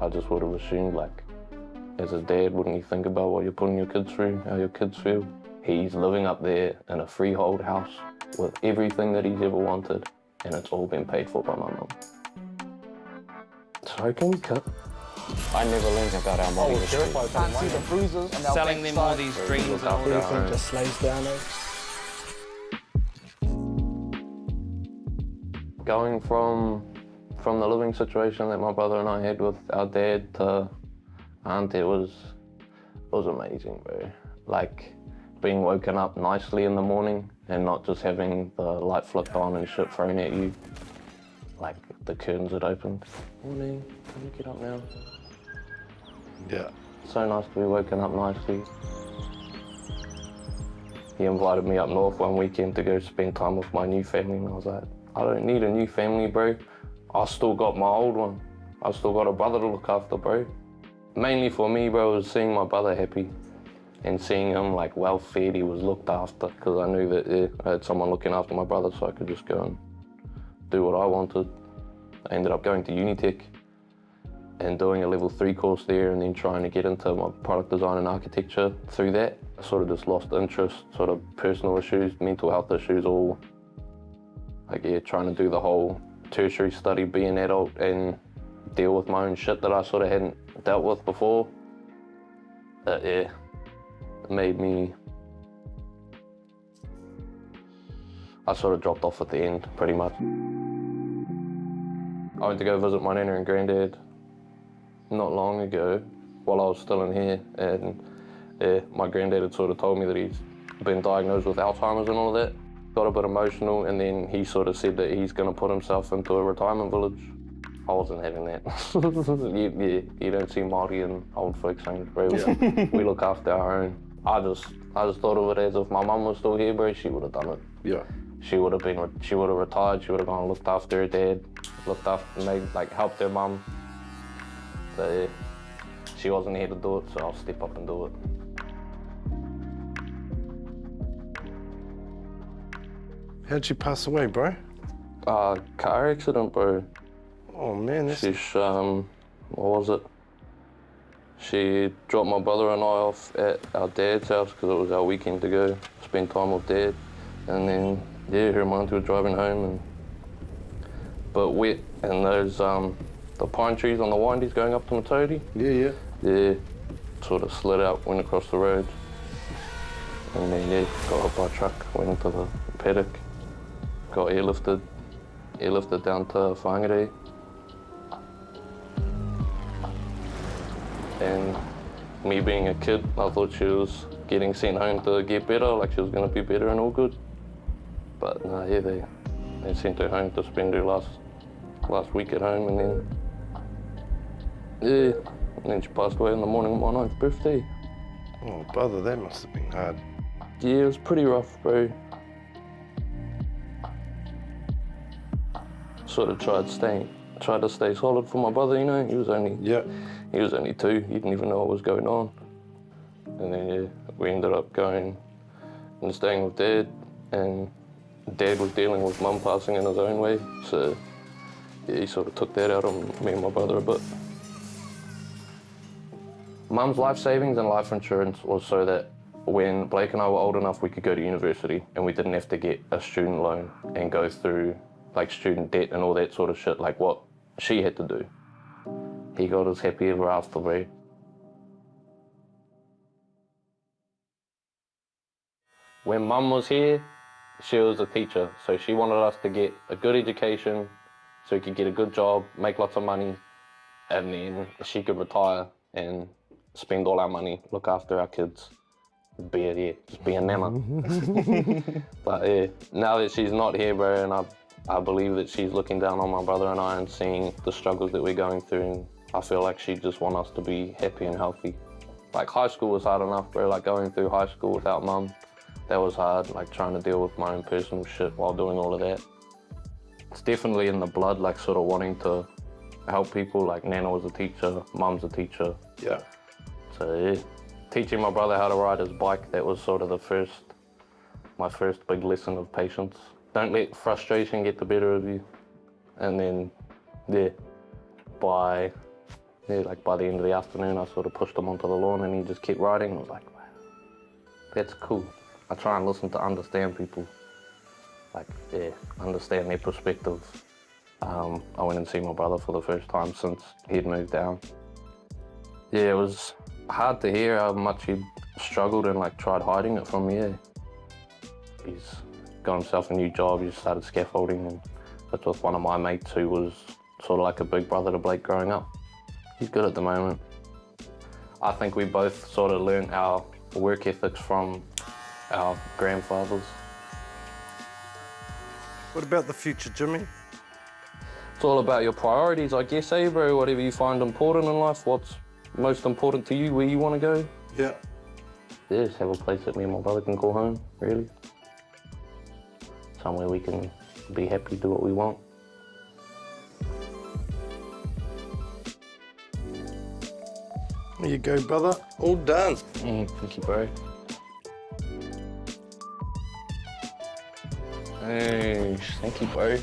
I just would have assumed, like, as a dad, wouldn't you think about what you're putting your kids through, how your kids feel? He's living up there in a freehold house with everything that he's ever wanted, and it's all been paid for by my mum. So can we cut? I never learned about our money history. Can't see the bruises and Selling them all these dreams and all that. everything just slows down. Going from the living situation that my brother and I had with our dad to auntie, it was amazing, bro. Like being woken up nicely in the morning and not just having the light flipped on and shit thrown at you. Like the curtains had opened. Morning, can you get up now? Yeah. So nice to be woken up nicely. He invited me up north one weekend to go spend time with my new family, and I was like, I don't need a new family, bro. I still got my old one. I still got a brother to look after, bro. Mainly for me, bro, was seeing my brother happy and seeing him like well fed, he was looked after, because I knew that I had someone looking after my brother, so I could just go and do what I wanted. I ended up going to Unitech and doing a level 3 course there, and then trying to get into my product design and architecture through that. I sort of just lost interest, sort of personal issues, mental health issues, all like, yeah, trying to do the whole tertiary study, be an adult and deal with my own shit that I sort of hadn't dealt with before. Yeah, it made me, I sort of dropped off at the end, pretty much. I went to go visit my nana and granddad not long ago while I was still in here, and my granddad had sort of told me that he's been diagnosed with Alzheimer's and all of that. Got a bit emotional, and then he sort of said that he's going to put himself into a retirement village. I wasn't having that. you don't see Māori in old folks' homes, bro. We look after our own. I just thought of it as if my mum was still here, bro, she would have done it. Yeah. She would have retired, she would have gone and looked after her dad, helped her mum. So yeah, she wasn't here to do it, so I'll step up and do it. How'd she pass away, bro? Car accident, bro. Oh man, that's... What was it? She dropped my brother and I off at our dad's house because it was our weekend to go spend time with dad. And then, yeah, her and my auntie were driving home, but wet, and those, the pine trees on the windies going up to Matodi. Yeah. Yeah, sort of slid out, went across the road. And then, yeah, got hit by a truck, went into the paddock, got airlifted down to Whangarei. And me being a kid, I thought she was getting sent home to get better, like she was gonna be better and all good. But no, yeah, they sent her home to spend her last week at home, and then she passed away on the morning of my 9th birthday. Oh, brother, that must have been hard. Yeah, it was pretty rough, bro. Sort of tried to stay solid for my brother, you know. He was only 2, he didn't even know what was going on. And then, yeah, we ended up going and staying with Dad, and Dad was dealing with Mum passing in his own way, so yeah, he sort of took that out on me and my brother a bit. Mum's life savings and life insurance was so that when Blake and I were old enough, we could go to university and we didn't have to get a student loan and go through like student debt and all that sort of shit, like what she had to do. He got us happy ever after, bro. When Mum was here, she was a teacher, so she wanted us to get a good education so we could get a good job, make lots of money, and then she could retire and spend all our money, look after our kids, just be a nana. But yeah, now that she's not here, bro, and I believe that she's looking down on my brother and I and seeing the struggles that we're going through, and I feel like she just wants us to be happy and healthy. Like high school was hard enough, bro, like going through high school without Mum, that was hard, like trying to deal with my own personal shit while doing all of that. It's definitely in the blood, like sort of wanting to help people, like Nana was a teacher, Mum's a teacher. Yeah. So yeah, teaching my brother how to ride his bike, that was sort of my first big lesson of patience. Don't let frustration get the better of you. And then, yeah, by Yeah, like by the end of the afternoon, I sort of pushed him onto the lawn and he just kept riding. I was like, wow, that's cool. I try and listen to understand people, like, yeah, understand their perspective. I went and see my brother for the first time since he'd moved down. Yeah, it was hard to hear how much he'd struggled and like tried hiding it from me. Yeah. He's got himself a new job, he started scaffolding, and that's with one of my mates who was sort of like a big brother to Blake growing up. He's good at the moment. I think we both sort of learned our work ethics from our grandfathers. What about the future, Jimmy? It's all about your priorities, I guess, eh, bro? Whatever you find important in life, what's most important to you, where you want to go. Yeah. Yeah, just have a place that me and my brother can call home, really. Somewhere we can be happy, do what we want. There you go, brother. All done. Thank you, bro. Hey, thank you, bro.